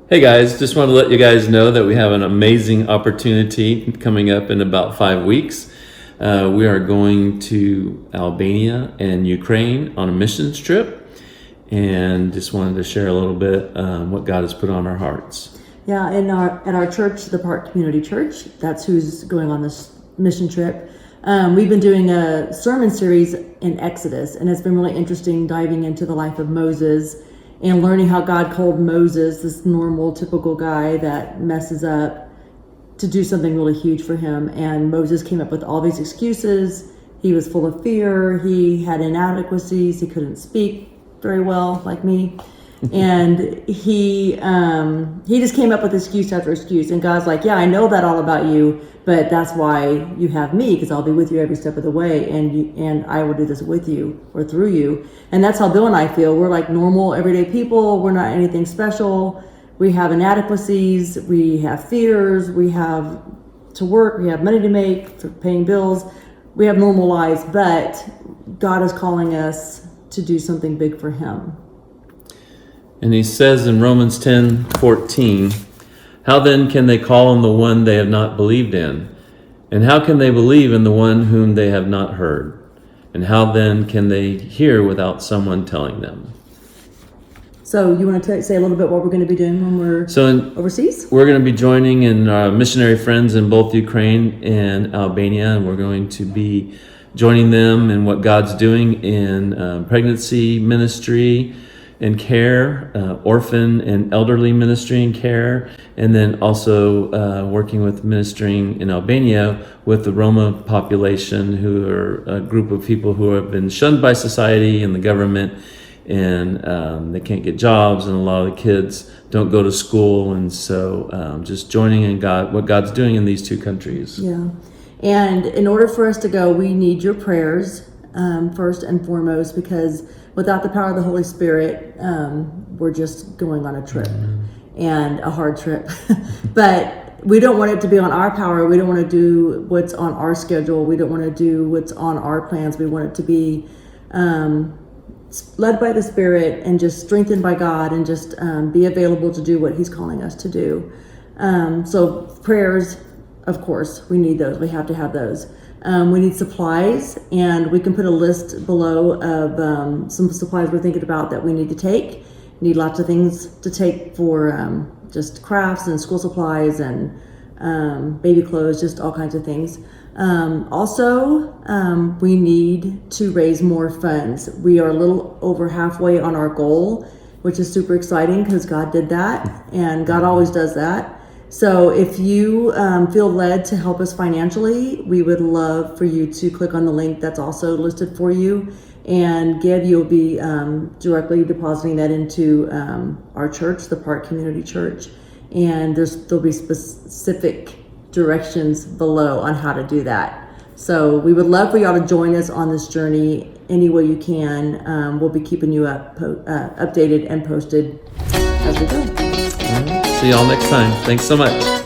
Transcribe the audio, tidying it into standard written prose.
Hey guys, just want to let you guys know that we have an amazing opportunity coming up in about 5 weeks. We are going to Albania and Ukraine on a missions trip, and just wanted to share a little bit what God has put on our hearts. Yeah, at our church, the Park Community Church, that's who's going on this mission trip. We've been doing a sermon series in Exodus, and it's been really interesting diving into the life of Moses and learning how God called Moses, this normal, typical guy that messes up, to do something really huge for him. And Moses came up with all these excuses. He was full of fear. He had inadequacies. He couldn't speak very well, like me. And he just came up with excuse after excuse. And God's like, yeah, I know that all about you, but that's why you have me, because I'll be with you every step of the way, and I will do this with you or through you. And that's how Bill and I feel. We're like normal, everyday people. We're not anything special. We have inadequacies. We have fears. We have to work. We have money to make for paying bills. We have normal lives, but God is calling us to do something big for Him. And he says in Romans 10:14, how then can they call on the one they have not believed in? And how can they believe in the one whom they have not heard? And how then can they hear without someone telling them? So you want to say a little bit what we're going to be doing when we're overseas? We're going to be joining in missionary friends in both Ukraine and Albania, and we're going to be joining them in what God's doing in pregnancy ministry and care, orphan and elderly ministry and care, and then also working with ministering in Albania with the Roma population, who are a group of people who have been shunned by society and the government, and they can't get jobs, and a lot of the kids don't go to school, and so just joining in what God's doing in these two countries. Yeah, and in order for us to go, we need your prayers first and foremost, because without the power of the Holy Spirit, we're just going on a trip, and a hard trip. But we don't want it to be on our power. We don't want to do what's on our schedule. We don't want to do what's on our plans. We want it to be led by the Spirit and just strengthened by God, and just be available to do what He's calling us to do. So prayers, of course, we need those. We have to have those. We need supplies, and we can put a list below of some supplies we're thinking about that we need to take. Need lots of things to take for just crafts and school supplies and baby clothes, just all kinds of things. Also, we need to raise more funds. We are a little over halfway on our goal, which is super exciting because God did that, and God always does that. So if you feel led to help us financially, we would love for you to click on the link that's also listed for you and give. You'll be directly depositing that into our church, the Park Community Church, and there'll be specific directions below on how to do that. So we would love for y'all to join us on this journey any way you can. We'll be keeping you updated and posted as we go. See y'all next time. Thanks so much.